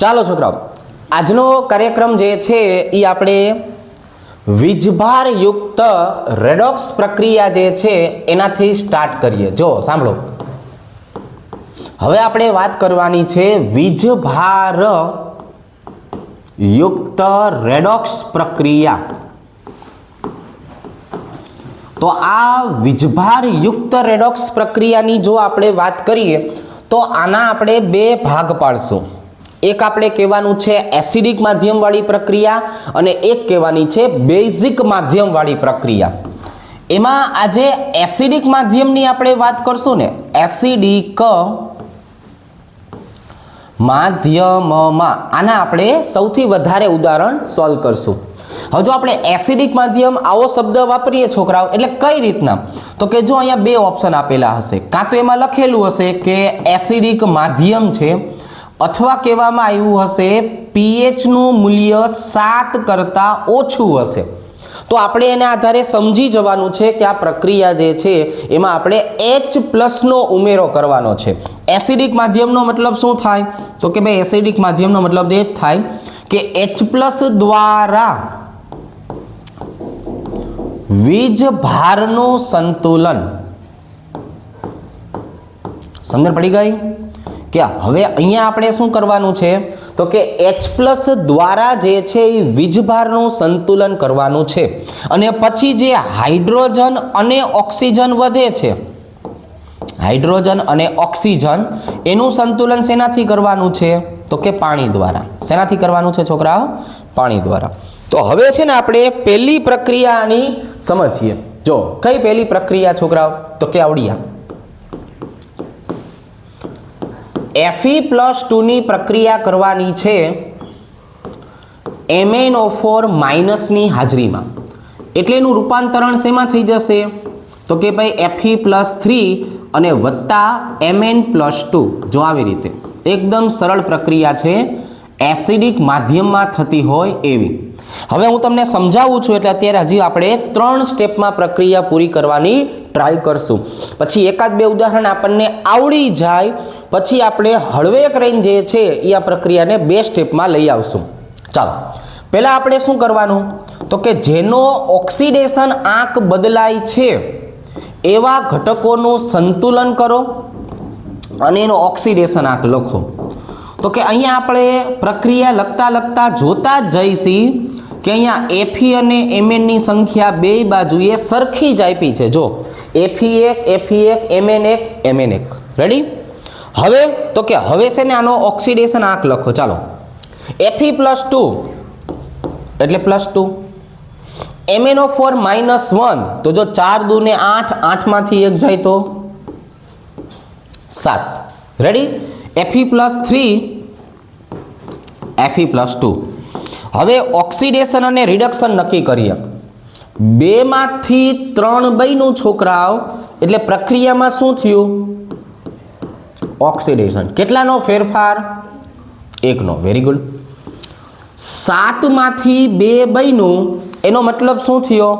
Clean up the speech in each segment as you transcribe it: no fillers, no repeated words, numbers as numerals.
ચાલો છોકરાઓ, આજનો કાર્યક્રમ જે છે એ આપણે વીજભાર યુક્ત રેડોક્સ પ્રક્રિયા જે છે એનાથી સ્ટાર્ટ કરીએ। જો સાંભળો, હવે આપણે વાત કરવાની છે વીજભાર યુક્ત રેડોક્સ પ્રક્રિયા। તો આ વીજભાર યુક્ત રેડોક્સ પ્રક્રિયાની જો આપણે વાત કરીએ તો આના આપણે બે ભાગ પાડશું। એક આપણે કહેવાનું છે એસિડિક માધ્યમ વાળી પ્રક્રિયા અને એક કહેવાની છે બેઝિક માધ્યમ વાળી પ્રક્રિયા। એમાં આજે એસિડિક માધ્યમની આપણે વાત કરશું ને, એસિડિક માધ્યમમાં આના આપણે સૌથી વધારે ઉદાહરણ સોલ્વ કરશું। હવે જો આપણે એસિડિક માધ્યમ આવો શબ્દ વાપરીએ છોકરાઓ એટલે કઈ રીતના, તો કે જો અહીંયા બે ઓપ્શન આપેલા હશે, કાં તો એમાં લખેલું હશે કે એસિડિક માધ્યમ છે અથવા કહેવામાં આવ્યું હશે pH નું મૂલ્ય 7 કરતાં ઓછું હશે। તો આપણે એને આધારે સમજી જવાનું છે કે આ પ્રક્રિયા જે છે એમાં આપણે H+ નો ઉમેરો કરવાનો છે। એસિડિક માધ્યમનો મતલબ શું થાય, તો કે ભાઈ એસિડિક માધ્યમનો મતલબ એ થાય કે H+ દ્વારા વીજભારનું સંતુલન। સમજણ પડી ગઈ કે હવે અહીંયા આપણે શું કરવાનું છે, તો કે H+ દ્વારા જે છે એ વીજભારનું સંતુલન કરવાનું છે અને પછી જે હાઇડ્રોજન અને ઓક્સિજન વધે છે, હાઇડ્રોજન અને ઓક્સિજન એનું સંતુલન શેનાથી કરવાનું છે, તો કે પાણી દ્વારા। શેનાથી કરવાનું છે છોકરાઓ, પાણી દ્વારા। તો હવે છે ને આપણે પહેલી પ્રક્રિયાની સમજીએ। જો કઈ પહેલી પ્રક્રિયા છોકરાઓ, તો કે આવડિયા Fe+2 ની પ્રક્રિયા કરવાની છે MnO4- ની હાજરીમાં। એટલે એનું રૂપાંતરણ શેમાં થઈ જશે, તો કે ભાઈ Fe+3 અને વત્તા Mn+2। જો આવી રીતે એકદમ સરળ પ્રક્રિયા છે, એસિડિક માધ્યમમાં થતી હોય એવી। હવે હું તમને સમજાવું છું એટલે અત્યારે હજી આપણે 3 સ્ટેપમાં પ્રક્રિયા પૂરી કરવાની ટ્રાય કરશું। પછી એકાદ બે ઉદાહરણ આપણને આવડી જાય પછી આપણે હળવેક રહીને જે છે એ આ પ્રક્રિયાને 2 સ્ટેપમાં લઈ આવશું। ચાલો, પહેલા આપણે શું કરવાનું, તો કે જેનો ઓક્સિડેશન આંક બદલાય છે એવા ઘટકોનું સંતુલન કરો અને એનો ઓક્સિડેશન આંક લખો। તો કે અહીંયા આપણે પ્રક્રિયા લખતા લખતા જોતા જ જઈશી કે અહીંયા Fe અને Mn ની સંખ્યા બે બાજુએ સરખી જ આપી છે। જો Fe1 Mn1 Mn1 રેડી। હવે તો કે હવે છે ને આનો ઓક્સિડેશન આંક લખો। ચાલો, Fe+2 એટલે +2, MnO4-1 તો જો 4 દુ ને 8, 8 માંથી 1 જાય તો 7 રેડી। Fe+3 Fe+2। હવે ઓક્સિડેશન અને રિડક્શન નક્કી કરીએ। 2 માંથી 3 બન્યું છોકરાઓ, એટલે પ્રક્રિયામાં શું થયું, ઓક્સિડેશન। કેટલાનો ફેરફાર, 1 નો। Very good. 7 માંથી 2 બન્યું એનો મતલબ શું થયો,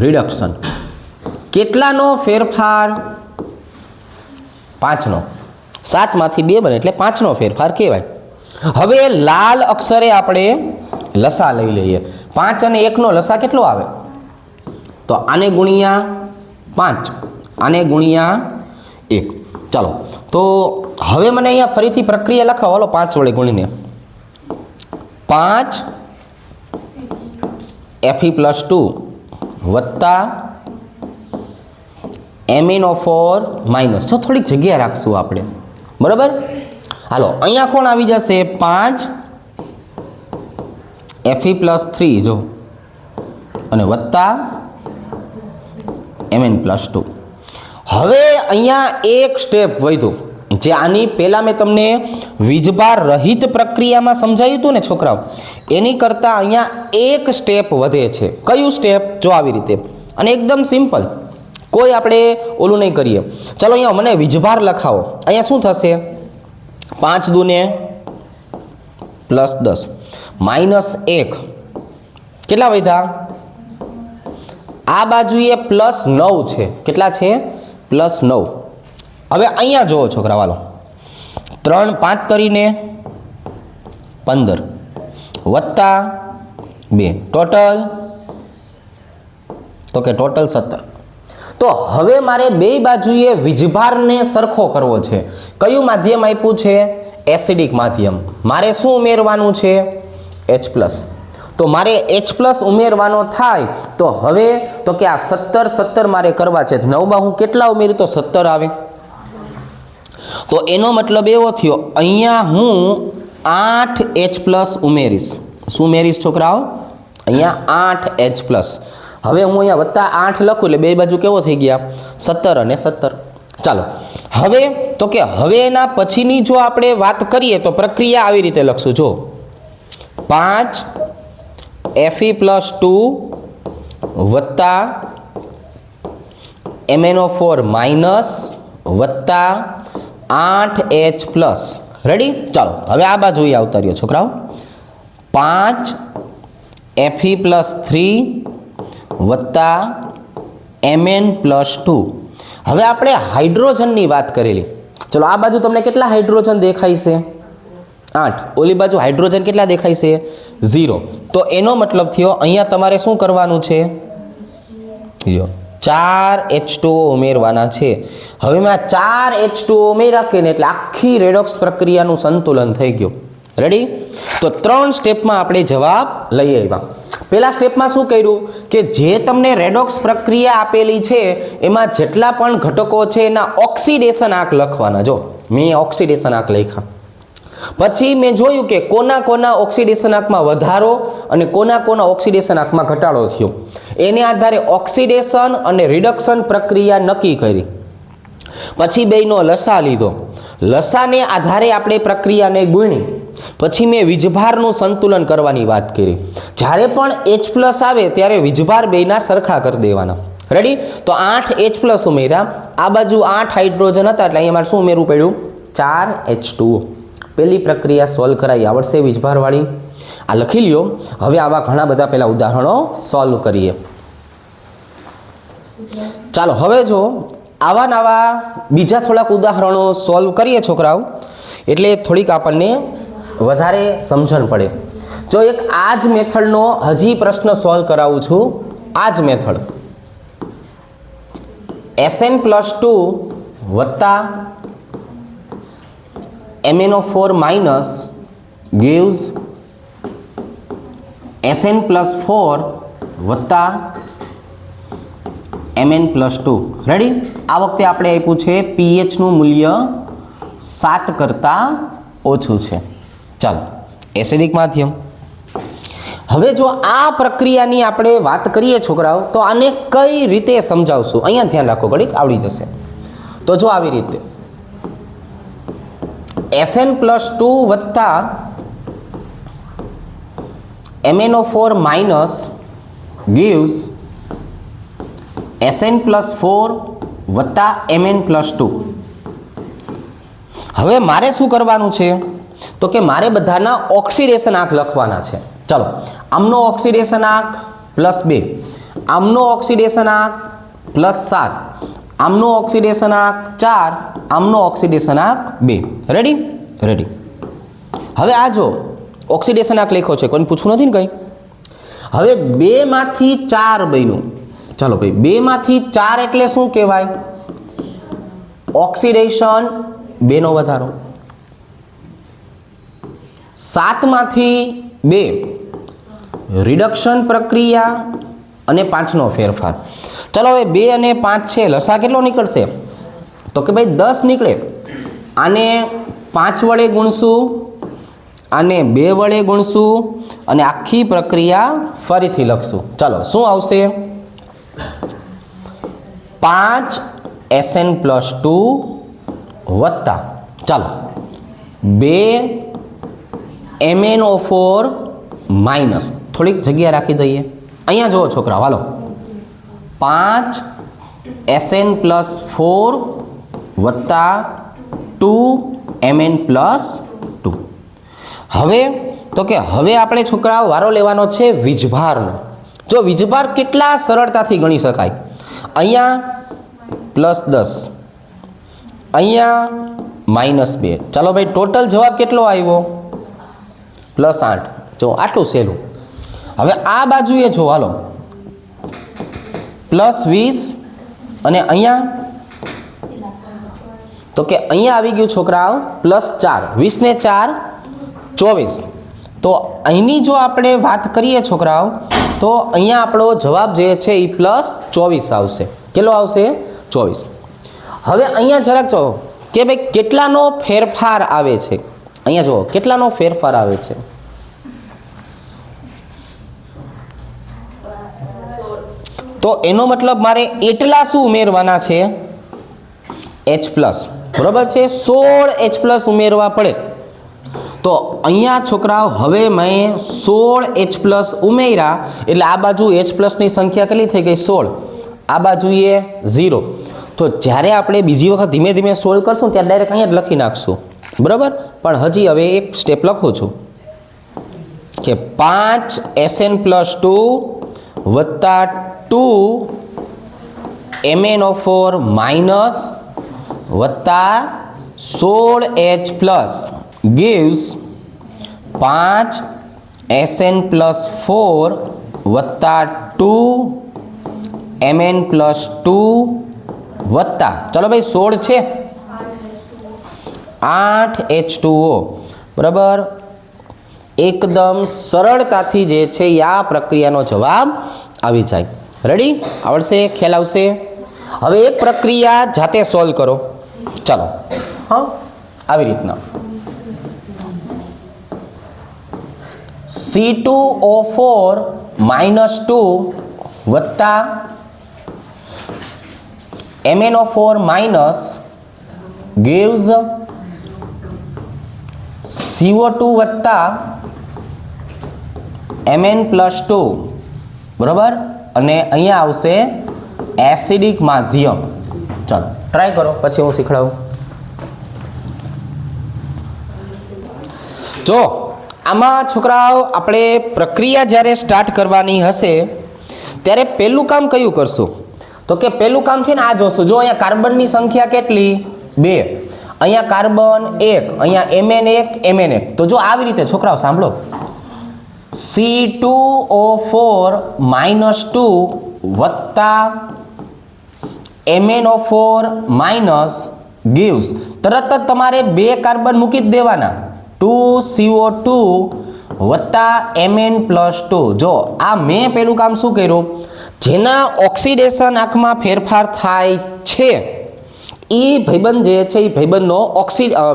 રિડક્શન। કેટલાનો ફેરફાર, 5 નો। 7 માંથી 2 બને એટલે 5 નો ફેરફાર કહેવાય। હવે લાલ અક્ષરે આપણે લસા લઈ લઈએ। 5 અને 1 નો લસા કેટલો આવે, તો આને ગુણ્યા 5, આને ગુણ્યા 1। ચાલો, તો હવે મને અહીંયા ફરીથી પ્રક્રિયા લખાવો, હાલો 5 વડે ગુણીને। 5 Fe+2 વત્તા MnO4-, જો થોડીક જગ્યા રાખશું આપણે, બરાબર। હાલો, અહીંયા કોણ આવી જશે, 5 Fe+3 જો અને વત્તા Mn+2। હવે અહીંયા એક સ્ટેપ વધ્યું, જે આની પહેલા મેં તમને વીજભાર રહિત પ્રક્રિયામાં સમજાવ્યું હતું ને છોકરાઓ, એની કરતાં અહીંયા એક સ્ટેપ વધે છે। કયું સ્ટેપ, જો આવી રીતે, અને એકદમ સિમ્પલ, કોઈ આપણે ઓલું નહીં કરીએ। ચાલો અહીંયા મને વીજભાર લખાવો। અહીંયા શું થશે, 5 દુ ને +10 -1 કેટલા વધ્યા, આ બાજુએ +9 છે। કેટલા છે, +9। હવે અહીંયા જોવો છોકરા, વાલો 3 5 કરીને 15 વત્તા 2 ટોટલ તો કે ટોટલ 17. તો હવે મારે બે બાજુએ વીજભારને સરખો કરવો છે. કયું માધ્યમ આપ્યું છે? એસિડિક માધ્યમ. મારે શું ઉમેરવાનું છે? H+. તો મારે H+ ઉમેરવાનો થાય તો હવે તો કે આ 17 મારે કરવા છે. 9 માં હું કેટલા ઉમેરું તો 17 આવે. તો એનો મતલબ એવો થયો અહીંયા હું 8H+ ઉમેરીશ. શું ઉમેરીશ છોકરાઓ? અહીંયા 8H+. હવે હું અહીંયા વત્તા 8 લખું એટલે બે બાજુ કેવો થઈ ગયા? 17 અને 17. ચાલો હવે તો કે હવે એના પછીની જો આપણે વાત કરીએ તો પ્રક્રિયા આવી રીતે લખશું. જો 5Fe+2 વત્તા MnO4- વત્તા 8H+. રેડી? ચાલો હવે આ બાજુ આવતા રહ્યો છોકરાઓ. 5Fe+3 વત્તા Mn+2. હવે આપણે હાઇડ્રોજનની વાત કરેલી. ચલો આ બાજુ તમને કેટલા હાઇડ્રોજન દેખાય છે? 8. ઓલી બાજુ હાઇડ્રોજન કેટલા દેખાય છે? 0. તો એનો મતલબ થયો અહીંયા તમારે શું કરવાનું છે? 4H2O ઉમેરવાના છે. હવે મેં 4H2O ઉમેર્યા કે ને એટલે આખી રેડોક્સ પ્રક્રિયાનું સંતુલન થઈ ગયું. રેડી? તો 3 સ્ટેપમાં આપણે જવાબ લઈ આવ્યા. પહેલા સ્ટેપમાં શું કર્યું કે જે તમને રેડોક્સ પ્રક્રિયા આપેલી છે એમાં જેટલા પણ ઘટકો છે એના ઓક્સિડેશન આંક લખવાના. જો મેં ઓક્સિડેશન આંક લખ્યા. પછી મેં જોયું કે કોના ઓક્સિડેશન આંકમાં વધારો અને કોના ઓક્સિડેશન આંકમાં ઘટાડો થયો. એને આધારે ઓક્સિડેશન અને રિડક્શન પ્રક્રિયા નક્કી કરી. પછી બેયનો લસા લીધો. લસાને આધારે આપણે પ્રક્રિયાને ગુણી. પછી મેં વીજભારનું સંતુલન કરવાની વાત કરી. જ્યારે પણ H+ આવે ત્યારે વીજભાર બેયના સરખા કરી દેવાના. રેડી? તો 8H+ ઉમેર્યા. આ બાજુ 8 હાઇડ્રોજન હતા એટલે અહીંયા મારે શું ઉમેરવું પડ્યું? 4H2O. પહેલી પ્રક્રિયા સોલ્વ કરાવી આવડશે વીજભારવાળી? આ લખી લ્યો. હવે આવા ઘણા બધા પહેલા ઉદાહરણો સોલ્વ કરીએ. ચાલો હવે જો આવા નવા બીજા થોડાક ઉદાહરણો સોલ્વ કરીએ છોકરાઓ એટલે થોડીક આપણને વધારે સમજણ પડે. જો એક આ જ મેથડનો હજી પ્રશ્ન સોલ્વ કરાવું છું. આ જ મેથડ Sn+2 વત્તા MnO4- gives Sn+4 વત્તા Mn+2. રેડી? આ વખતે આપણે આપ્યું છે pH નું મૂલ્ય 7 કરતાં ઓછું છે. ચાલો એસિડિક માધ્યમ. હવે જો આ પ્રક્રિયાની આપણે વાત કરીએ છોકરાઓ તો આને કઈ રીતે સમજાવશું? અહીંયા ધ્યાન રાખો, ઘડીક આવડી જશે. તો જો આવી રીતે Sn+2 વત્તા MnO4- gives Sn+4 વત્તા Mn+2. હવે મારે શું કરવાનું છે તો કે મારે બધાના ઓક્સિડેશન આંક લખવાના છે. ચાલો આમનો ઓક્સિડેશન આંક +2, આમનો ઓક્સિડેશન આંક +7, આમનો ઓક્સિડેશન આંક 4, આમનો ઓક્સિડેશન આંક 2. રેડી? રેડી. હવે આ જો ઓક્સિડેશન આંક લખ્યો છે, કોઈને પૂછવું નથી ને કંઈ. હવે 2 માંથી 4 બન્યું. ચાલો ભાઈ 2 માંથી 4 એટલે શું કહેવાય? ઓક્સિડેશન 2 નો વધારો. 7 માંથી 2 રિડક્શન પ્રક્રિયા અને 5 નો ફેરફાર. ચલો હવે 2 અને 5 છે, લસા કેટલો નીકળશે? તો કે ભાઈ 10 નીકળે. આને 5 વડે ગુણશું, આને 2 વડે ગુણશું અને આખી પ્રક્રિયા ફરીથી લખશું. ચાલો શું આવશે? 5 Sn+2 વત્તા ચાલો 2 MnO4- થોડીક જગ્યા રાખી દઈએ. અહીંયા જુઓ છોકરા, હાલો 5 Sn+4 વત્તા 2 Mn+2. હવે તો કે હવે આપણે છોકરાઓ વારો લેવાનો છે વીજભારનો. જો વીજભાર કેટલા સરળતાથી ગણી શકાય. અહીંયા +10, અહીંયા -2. ચાલો ભાઈ ટોટલ જવાબ કેટલો આવ્યો? +8 જો આટલું સહેલું. હવે આ બાજુએ જો હાલો +20 અને અહીંયા તો કે અહીંયા આવી ગયું છોકરાઓ +4 20 ને 4 24. તો અહીંની જો આપણે વાત કરીએ છોકરાઓ તો અહીંયા આપણો જવાબ જે છે એ +24 આવશે. કેટલો આવશે? 24. હવે અહીંયા જરાક જો કે ભાઈ કેટલાનો ફેરફાર આવે છે. અહીંયા જુઓ કેટલાનો ફેરફાર આવે છે. તો એનો મતલબ મારે એટલા શું ઉમેરવાના છે? H+. બરોબર છે, 16 H+ ઉમેરવા પડે. તો અહીંયા છોકરાઓ હવે મેં 16 H+ ઉમેર્યા એટલે આ બાજુ H+ ની સંખ્યા કેટલી થઈ ગઈ? 16. આ બાજુએ 0. તો જ્યારે આપણે બીજી વખત ધીમે ધીમે સોલ્વ કરશું ત્યારે ડાયરેક્ટ અહીંયા જ લખી નાખશું. બરાબર, પણ હજી હવે એક સ્ટેપ લખું છું કે 5 SN+2 વત્તા 2 MnO4 માઇનસ વત્તા 16H+ gives 5 SN+4 વત્તા 2 Mn+2 વત્તા ચલો ભાઈ 16 છે 8 H2O. બરાબર, એકદમ સરળતાથી જે છે એ આ પ્રક્રિયાનો જવાબ આવી જાય. રેડી? આવડશે? ખ્યાલ આવશે? હવે એક પ્રક્રિયા જાતે સોલ્વ કરો. ચાલો, હા આવી રીતના C2O4 -2 વત્તા MnO4 માઇનસ gives CO2 વત્તા Mn+2. બરાબર, અને અહીંયા આવશે એસિડિક માધ્યમ. ચાલો ટ્રાય કરો પછી હું શીખડાવું. જો આમાં છોકરાઓ આપણે પ્રક્રિયા જ્યારે સ્ટાર્ટ કરવાની હશે ત્યારે પહેલું કામ કયું કરશું? તો કે પહેલું કામ છે ને આ જોશું. જો અહીંયા કાર્બનની સંખ્યા કેટલી? 2. અહીંયા કાર્બન 1, અહીંયા Mn1. તો જો આવી રીતે છોકરાઓ સાંભળો, C2O4 -2 વત્તા MnO4 માઇનસ gives, તરત જ તમારે 2 કાર્બન મૂકી જ દેવાના, 2CO2 વત્તા Mn+2. જો આ મેં પેલું કામ શું કર્યું? જેના ઓક્સિડેશન આંખમાં ફેરફાર થાય છે એ ભાઈબંધ જે છે એ ભાઈબંધનો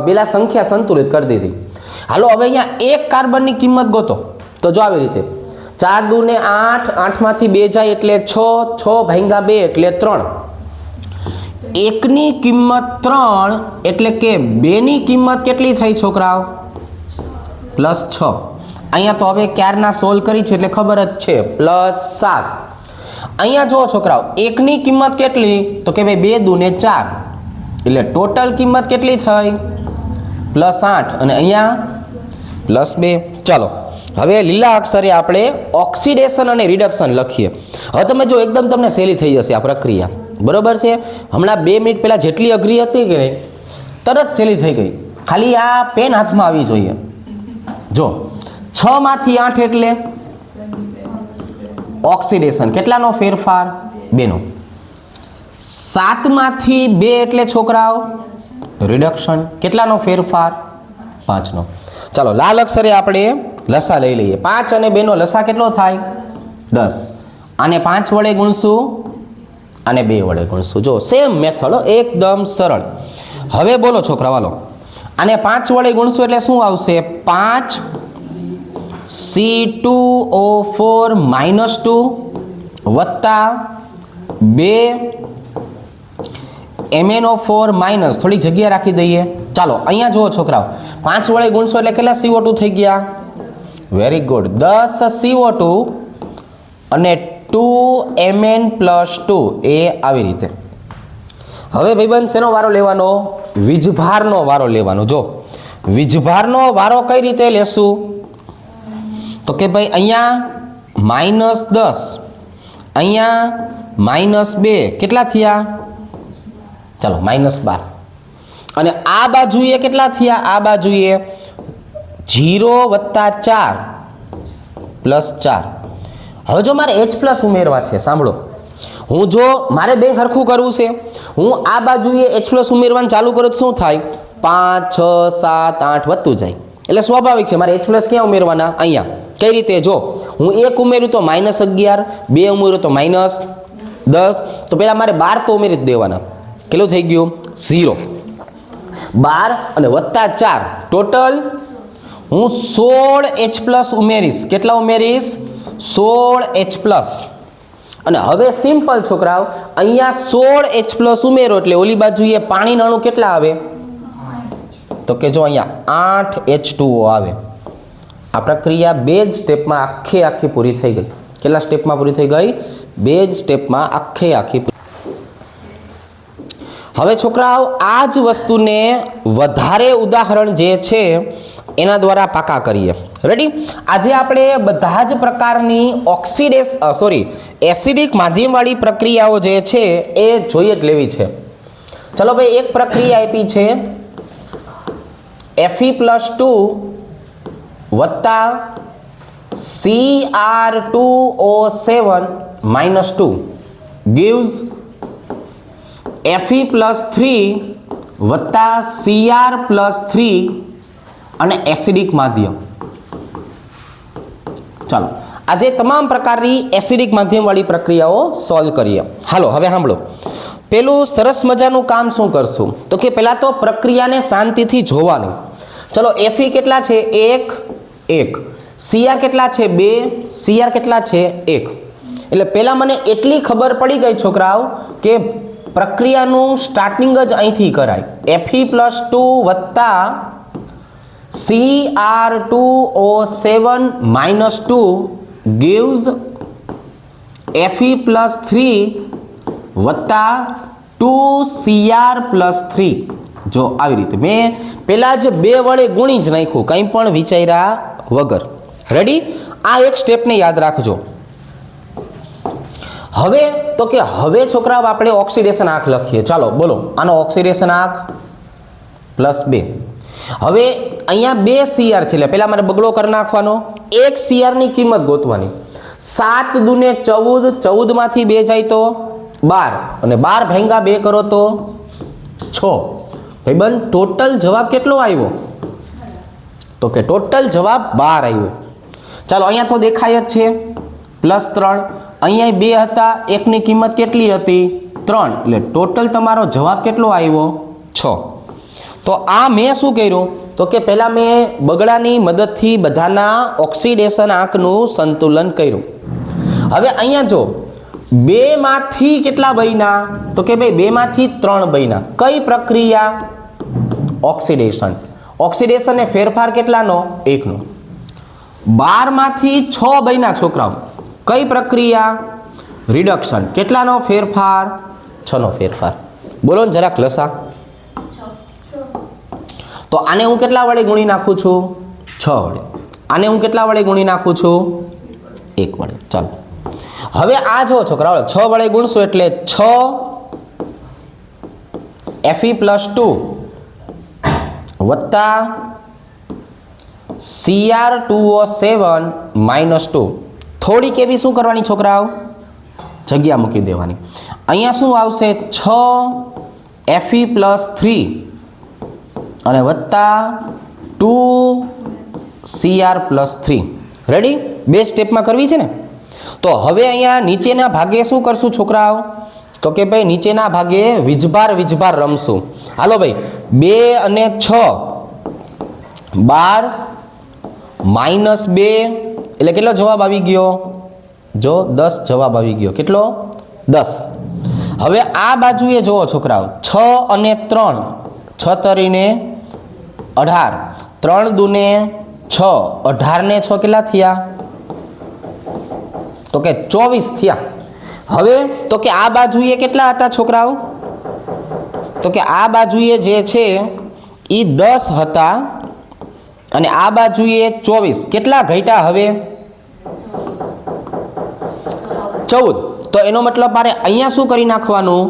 પેલા સંખ્યા સંતુલિત કરી દીધી. હાલો હવે અહીંયા એક કાર્બનની કિંમત ગોતો. તો જો આવી રીતે 4 દુ ને 8, 8 માંથી 2 જાય એટલે 6, 6 ભાગ્યા 2 એટલે 3. એકની કિંમત 3 એટલે કે 2 ની કિંમત કેટલી થઈ છોકરાઓ? +6. અહીંયા તો હવે ક્યારના સોલ્વ કરી છે એટલે ખબર જ છે, +7. અહીંયા જુઓ છોકરાઓ, એકની કિંમત કેટલી? તો કે ભાઈ 2 દુ ને 4 એટલે ટોટલ કિંમત કેટલી થઈ? +8 અને અહીંયા +2. ચાલો હવે લીલા અક્ષરે આપણે ઓક્સિડેશન અને રિડક્શન લખીએ. હવે તમે જો એકદમ તમને સહેલી થઈ જશે આ પ્રક્રિયા. બરોબર છે, હમણાં 2 મિનિટ પહેલાં જેટલી અઘરી હતી કે નહીં તરત સહેલી થઈ ગઈ. ખાલી આ પેન હાથમાં આવી જોઈએ. જો 6 માંથી 8 એટલે ઓક્સિડેશન, કેટલાનો ફેરફાર? 2 નો. 7 માંથી 2 એટલે છોકરાઓ રિડક્શન, કેટલાનો ફેરફાર? 5 નો. ચાલો લાલ અક્ષરે આપણે લસા લઈ લઈએ. 5 અને 2 નો લસા કેટલો થાય? 10. આને 5 વડે ગુણશું, આને 2 વડે ગુણશું. જો સેમ મેથડ, એકદમ સરળ. હવે બોલો છોકરા વાલો, આને 5 વડે ગુણશું એટલે શું આવશે? 5 C2O4 -2 વત્તા 2 MnO4 માઇનસ, થોડી જગ્યા રાખી દઈએ. ચાલો અહીંયા જુઓ છોકરાઓ, 5 વડે ગુણશો એટલે કેટલા CO2 થઈ ગયા? વેરી ગુડ, 10 CO2 અને 2 Mn+2 એ આવી રીતે. હવે ભાઈબંધ શેનો વારો લેવાનો? વીજભારનો વારો લેવાનો. જો વીજભારનો વારો કઈ રીતે લેશું? તો કે ભાઈ અહીંયા -10, અહીંયા -2, કેટલા થયા? ચાલો -12. અને આ બાજુએ કેટલા થયા? આ બાજુએ 0 વત્તા 4 પ્લસ 4. હવે જો મારે H પ્લસ ઉમેરવા છે, સાંભળો, હું જો મારે બે હરખું કરવું છે, હું આ બાજુએ H પ્લસ ઉમેરવાનું ચાલુ કરું તો શું થાય? 5 6 7 8 વધતું જાય. એટલે સ્વાભાવિક છે મારે H પ્લસ ક્યાં ઉમેરવાના? અહીંયા. કઈ રીતે? જો હું 1 ઉમેરું તો -11, 2 ઉમેરું તો -10, તો પહેલાં મારે 12 તો ઉમેરી જ દેવાના. કેટલું થઈ ગયું? 0. 12 અને વત્તા 4 ટોટલ હું 16 H પ્લસ ઉમેરીશ. કેટલા ઉમેરીશ? 16 H પ્લસ. અને હવે સિમ્પલ છોકરાઓ, અહીંયા 16 H પ્લસ ઉમેરો એટલે ઓલી બાજુએ પાણીના અણુ કેટલા આવે? તો કે જો અહીંયા 8 H2O આવે. આ પ્રક્રિયા બે જ સ્ટેપમાં આખી પૂરી થઈ ગઈ. કેટલા સ્ટેપમાં પૂરી થઈ ગઈ? બે જ સ્ટેપમાં આખી. હવે છોકરાઓ આ જ વસ્તુને વધારે ઉદાહરણ જે છે એના દ્વારા પાકા કરીએ. રેડી? આજે આપણે બધા જ પ્રકારની એસિડિક માધ્યમવાળી પ્રક્રિયાઓ જે છે એ જોઈએ જ લેવી છે. ચલો ભાઈ, એક પ્રક્રિયા આપી છે Fe+2 વત્તા Cr2O7 -2 gives Fe+3 વત્તા Cr+3 અને એસિડિક માધ્યમ. ચાલો આજે તમામ પ્રકારની એસિડિક માધ્યમવાળી પ્રક્રિયાઓ સોલ્વ કરીએ. હાલો હવે સાંભળો. પેલું સરસ મજાનું કામ શું કરશું? તો કે પહેલાં તો પ્રક્રિયાને શાંતિથી જોવાની. ચલો, Fe કેટલા છે? 1. Cr કેટલા છે? 2. Cr કેટલા છે? 1. એટલે પહેલાં મને એટલી ખબર પડી ગઈ છોકરાઓ કે પ્રક્રિયાનું સ્ટાર્ટિંગ જ અહીંથી કરાય. Fe+2 વત્તા Cr2O7 -2 gives Fe+3 વત્તા 2Cr+3. જો આવી રીતે મેં પહેલાં જ 2 વડે ગુણી જ નાખ્યું, કંઈ પણ વિચાર્યા વગર. રેડી? આ એક સ્ટેપને યાદ રાખજો. હવે તો કે હવે છોકરાઓ આપણે ઓક્સિડેશન આંક લખીએ. ચાલો બોલો, આનો ઓક્સિડેશન આંક +2. હવે અહીંયા 2 Cr છે એટલે પહેલાં મારે બગડો કરી નાખવાનો. 1 Cr ની કિંમત ગોતવાની. 7 દુને 14, 14 માંથી 2 જાય તો 12, અને 12 ભાગ્યા 2 કરો તો 6. ભાઈબંધ, ટોટલ જવાબ કેટલો આવ્યો? તો કે ટોટલ જવાબ 12 આવ્યો. ચાલો, અહીંયા તો દેખાય જ છે +3. અહીંયા 2 હતા, 1 ની કિંમત કેટલી હતી? 3. એટલે ટોટલ તમારો જવાબ કેટલો આવ્યો? 6. તો આ મેં શું કર્યું? તો કે પહેલાં મેં બગડાની મદદથી બધાના ઓક્સિડેશન આંકનું સંતુલન કર્યું. હવે અહીંયા જો 2 માંથી કેટલા બન્યા? તો કે ભાઈ 2 માંથી 3 બન્યા. કઈ પ્રક્રિયા? ઓક્સિડેશન. ઓક્સિડેશન એ ફેરફાર કેટલાનો? 1નો. 12 માંથી 6 બન્યા છોકરાઓ. કઈ પ્રક્રિયા? રિડક્શન. કેટલાનો ફેરફાર? 6નો ફેરફાર. બોલો ને જરાક લસા. તો આને હું કેટલા વડે ગુણી નાખું છું? 6 વડે. આને હું કેટલા વડે ગુણી નાખું છું? 1 વડે. ચાલો હવે આ જો છોકરાઓ 6 વડે ગુણશો એટલે 6 Fe+2 વત્તા Cr2O7 -2. થોડીક એવી શું કરવાની છોકરાઓ? જગ્યા મૂકી દેવાની. અહીંયા શું આવશે? 6 Fe+3 અને વત્તા 2Cr+3. રેડી? 2 સ્ટેપમાં કરવી છે ને? તો હવે અહીંયા નીચેના ભાગે શું કરશું છોકરાઓ? તો કે ભાઈ નીચેના ભાગે વીજભાર રમશું. હાલો ભાઈ, 2 અને 6 12 -2 એટલે કેટલો જવાબ આવી ગયો? જો 10 જવાબ આવી ગયો. કેટલો? 10. હવે આ બાજુએ જુઓ છોકરાઓ, 6 અને 3, 6 તરીને 18, 3 દુને 6, 18 ને 6 કેટલા થયા? તો કે 24 થયા. હવે તો કે આ બાજુએ કેટલા હતા છોકરાઓ? તો કે આ બાજુએ જે છે એ 10 હતા અને આ બાજુએ 24. કેટલા ઘટ્યા હવે? 14. તો એનો મતલબ મારે અહીંયા શું કરી નાખવાનું?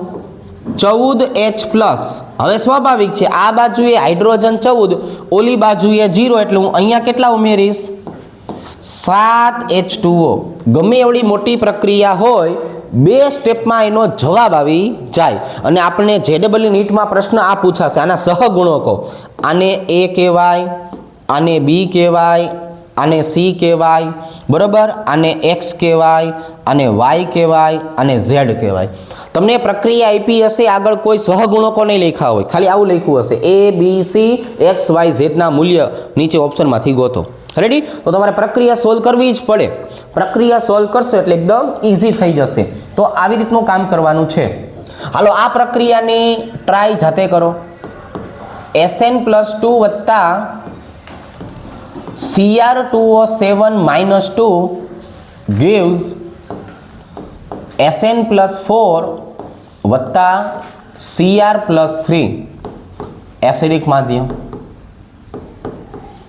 14H+. હવે સ્વાભાવિક છે આ બાજુએ હાઇડ્રોજન 14, ઓલી બાજુએ 0, એટલે હું અહીંયા કેટલા ઉમેરીશ? 7H2O. ગમે એવડી મોટી પ્રક્રિયા હોય, 2 સ્ટેપમાં એનો જવાબ આવી જાય. અને આપણે JEE નીટમાં પ્રશ્ન આ પૂછાશે, આના સહગુણકો. આને A કહેવાય, આને B કહેવાય, આને C કહેવાય, બરોબર, આને X કહેવાય, આને Y કહેવાય, આને Z કહેવાય. તમને પ્રક્રિયા આપી હશે, આગળ કોઈ સહગુણકો નહીં લખ્યા હોય, ખાલી આવું લખ્યું હશે A B C X Y Z ના મૂલ્ય નીચે ઓપ્શનમાંથી ગોતો. રેડી? તો તમારે પ્રક્રિયા સોલ્વ કરવી જ પડે. પ્રક્રિયા સોલ્વ કરશો એટલે એકદમ ઈઝી થઈ જશે. તો આવી રીતનું કામ કરવાનું છે. હાલો આ પ્રક્રિયાની ટ્રાય જાતે કરો. SN+2 વત્તા Cr2O7 2 gives SN+4 વત્તા Cr+3 એસિડિક માધ્યમ.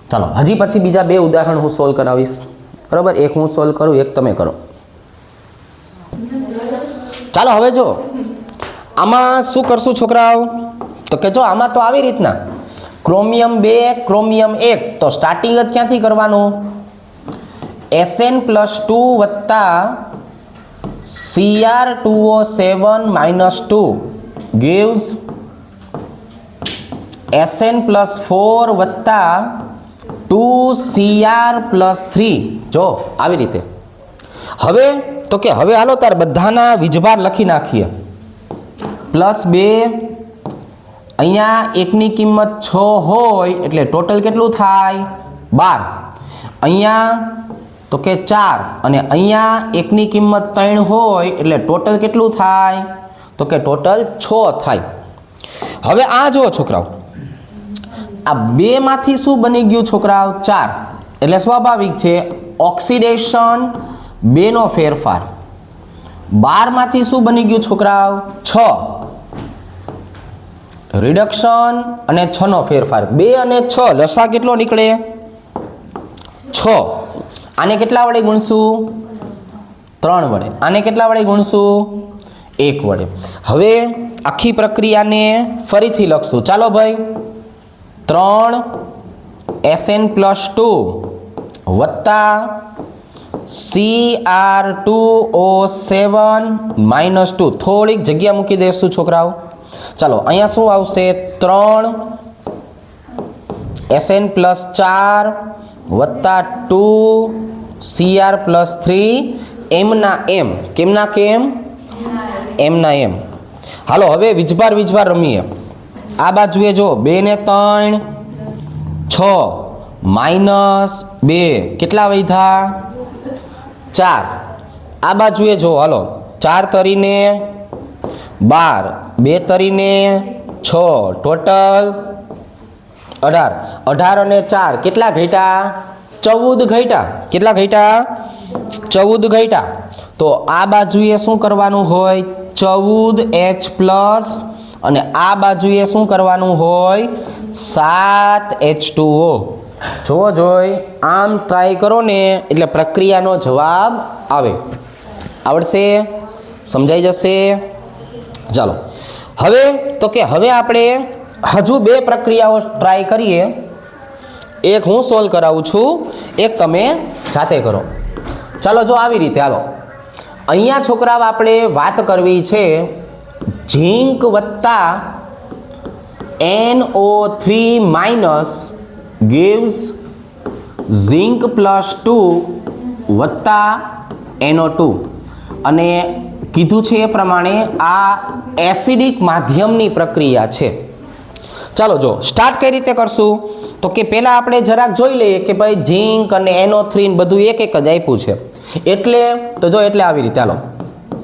ચાલો હજી પછી બીજા 2 ઉદાહરણ હું સોલ્વ કરાવીશ, બરાબર? એક હું સોલ્વ કરું, એક તમે કરો. ચાલો હવે જો આમાં શું કરશું છોકરાઓ? તો કે જો આમાં તો આવી રીતના ક્રોમિયમ 2 ક્રોમિયમ 1, તો સ્ટાર્ટિંગ જ ક્યાંથી કરવાનું? SN+2 વત્તા Cr2O7 2 gives SN+4 વત્તા 2Cr+3. જો આવી રીતે. હવે તો કે હવે હાલો તાર બધાના વીજભાર લખી નાખીએ. +2, અહીંયા એકની કિંમત 6 હોય એટલે ટોટલ કેટલું થાય? 12. અહીંયા તો કે 4, અને અહીંયા એકની કિંમત 3 હોય એટલે ટોટલ કેટલું થાય? તો કે ટોટલ 6 થાય. હવે આ જુઓ છોકરાઓ, આ 2 માંથી શું બની ગયું છોકરાઓ? 4. એટલે સ્વાભાવિક છે ઓક્સિડેશન 2 નો ફેરફાર. 12 માંથી શું બની ગયું છોકરાઓ? 6. રિડક્શન અને 6 નો ફેરફાર. 2 અને 6 લસા કેટલો નીકળે? 6. આને કેટલા વડે ગુણશું? 3 વડે. આને કેટલા વડે ગુણશું? 1 વડે. હવે આખી પ્રક્રિયાને ફરીથી લખશું. ચાલો ભાઈ, 3 SN+2 વત્તા Cr2O7 -2. થોડીક જગ્યા મૂકી દઈશું છોકરાઓ. ચાલો અહીંયા શું આવશે? 3 SN+4 વત્તા 2 Cr+3 એમના એમ. કેમના કેમ? એમના એમ. હાલો હવે વીજભાર રમીએ. આ બાજુએ જો 2 ને 3 6 -2 કેટલા વધ્યા? 4. આ બાજુએ જો હાલો 4 તરીને 12, 2 તરીને 6, ટોટલ 18. 18 અને 4 કેટલા ઘટ્યા? 14 ઘટ્યા. કેટલા ઘટ્યા? 14 ઘટ્યા. તો આ બાજુએ શું કરવાનું હોય? 14H+, અને આ બાજુએ શું કરવાનું હોય? 7H2O. જોવો જોઈ આમ ટ્રાય કરો ને એટલે પ્રક્રિયાનો જવાબ આવે. આવડશે? સમજાઈ જશે? ચાલો હવે તો કે હવે આપણે હજુ 2 પ્રક્રિયાઓ ટ્રાય કરીએ. એક હું સોલ્વ કરાવું છું, એક તમે જાતે કરો. ચાલો જો આવી રીતે. હાલો અહીંયા છોકરાઓ આપણે વાત કરવી છે ઝીંક વત્તા NO3 gives ઝીંક+2 વત્તા NO2. અને કીધું છે એ પ્રમાણે આ એસિડિક માધ્યમની પ્રક્રિયા છે. ચાલો જો સ્ટાર્ટ કઈ રીતે કરશું? તો કે પહેલાં આપણે જરાક જોઈ લઈએ કે ભાઈ ઝીંક અને NO3 બધું એક જ આપ્યું છે. એટલે તો જો એટલે આવી રીતે. હાલો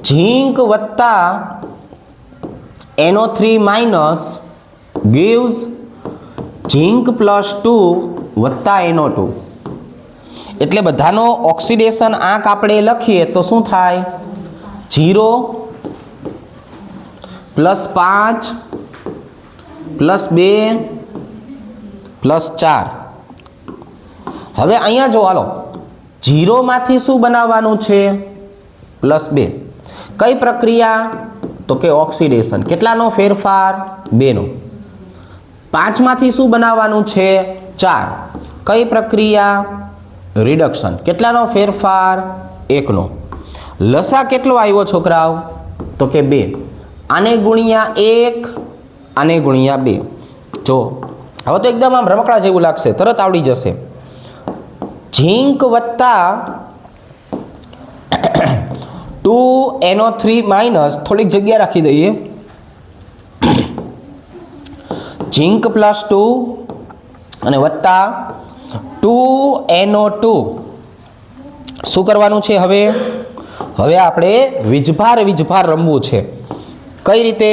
ઝીંક વત્તા NO3 gives ઝીંક+2 વત્તા NO2. એટલે બધાનો ઓક્સિડેશન આંક આપણે લખીએ તો શું થાય? 0 +5 +2 +4. હવે અહીંયા જો હાલો 0 માંથી શું બનાવવાનું છે? +2. કઈ પ્રક્રિયા? તો કે ઓક્સિડેશન. કેટલાનો ફેરફાર? 2નો. 5 માંથી શું બનાવવાનું છે? 4. કઈ પ્રક્રિયા? રિડક્શન. કેટલાનો ફેરફાર? 1નો. લસા કેટલો આવ્યો છોકરાઓ? તો કે 2. આને ગુણ્યા 1, આને ગુણ્યા 2. જો હવે તો એકદમ આમ રમકડા જેવું લાગશે, તરત આવડી જશે. ઝીંક વત્તા 2NO3 માઇનસ, થોડીક જગ્યા રાખી દઈએ, ઝીંક પ્લસ 2 અને વત્તા 2NO2. શું કરવાનું છે હવે? હવે આપણે વીજભાર રમવું છે. કઈ રીતે?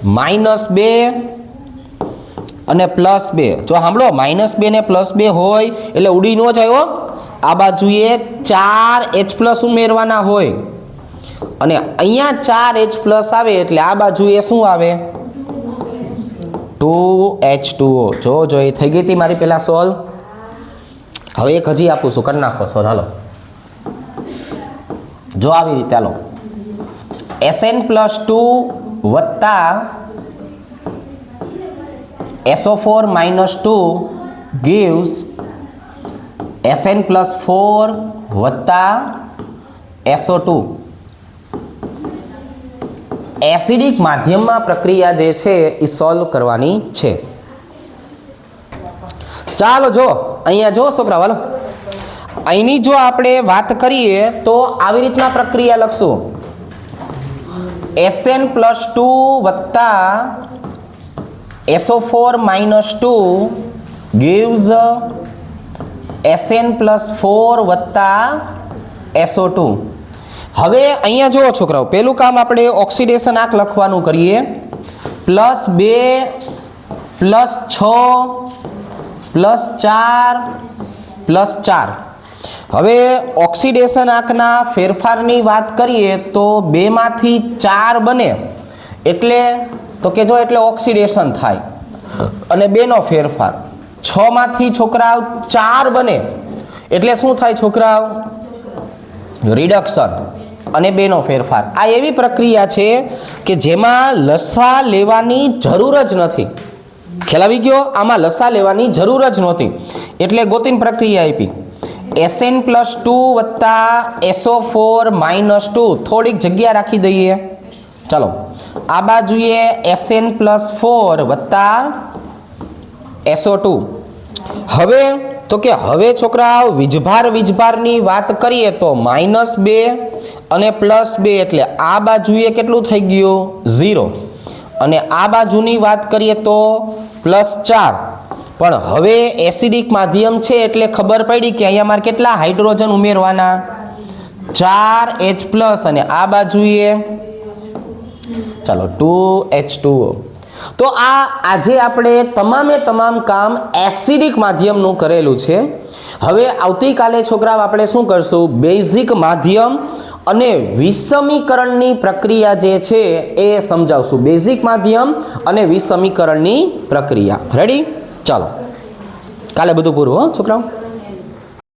-2 અને +2. જો સાંભળો, -2 ને +2 હોય એટલે ઉડી ન જાય. આ બાજુએ 4H+ ઉમેરવાના હોય અને અહીંયા 4H+ આવે એટલે આ બાજુએ શું આવે? 2H2O. જો એ થઈ ગઈ હતી મારી પહેલા સોલ્વ. હવે એક હજી આપું છું, કરી નાખો સોલ્વ. હાલો, જો આવી રીતે. હાલો, Sn+2 વત્તા SO4 - 2 gives Sn+4 વત્તા SO2. એસિડિક માધ્યમમાં પ્રક્રિયા જે છે એ સોલ્વ કરવાની છે. ચાલો જો અહીંયા જો છોકરા, હાલો અહીંની જો આપણે વાત કરીએ તો આવી રીતના પ્રક્રિયા લખશું. Sn+2 વત્તા SO4 - 2 gives Sn+4 વત્તા SO2. હવે અહીંયા જુઓ છોકરાઓ, પહેલું કામ આપણે ઓક્સિડેશન આંક લખવાનું કરીએ. +2 +6 +4 +4. હવે ઓક્સિડેશન આંકના ફેરફારની વાત કરીએ તો 2 માંથી 4 બને એટલે તો કે જો એટલે ઓક્સિડેશન થાય અને 2 નો ફેરફાર. 6 માંથી છોકરાઓ 4 બને એટલે શું થાય છોકરાઓ? રિડક્શન અને 2 નો ફેરફાર. આ એવી પ્રક્રિયા છે કે જેમાં લસા લેવાની જરૂર જ નથી. ખ્યાલ આવી ગયો? આમાં લસા લેવાની જરૂર જ નહોતી એટલે ગોતીન પ્રક્રિયા આપી. Sn+2 વત્તા SO4 - 2. થોડીક જગ્યા રાખી દઈએ. ચાલો, આ બાજુએ Sn+4 વત્તા SO2. હવે તો કે હવે છોકરા વીજભારની વાત કરીએ તો -2 અને +2 એટલે આ બાજુએ કેટલું થઈ ગયું? 0. અને આ બાજુની વાત કરીએ તો +4. પણ હવે એસિડિક માધ્યમ છે એટલે ખબર પડી કે અહીંયા મારે કેટલા હાઇડ્રોજન ઉમેરવાના? 4H+ અને આ બાજુએ ચાલો 2H2O. તો આજે આપણે તમામ કામ એસિડિક માધ્યમનું કરેલું છે. હવે આવતીકાલે છોકરાઓ આપણે શું કરશું? બેઝિક માધ્યમ અને વિષમીકરણની પ્રક્રિયા જે છે એ સમજાવશું. બેઝિક માધ્યમ અને વિષમીકરણની પ્રક્રિયા. રેડી? ચાલો, કાલે બધું પૂરું હો છોકરાઓ.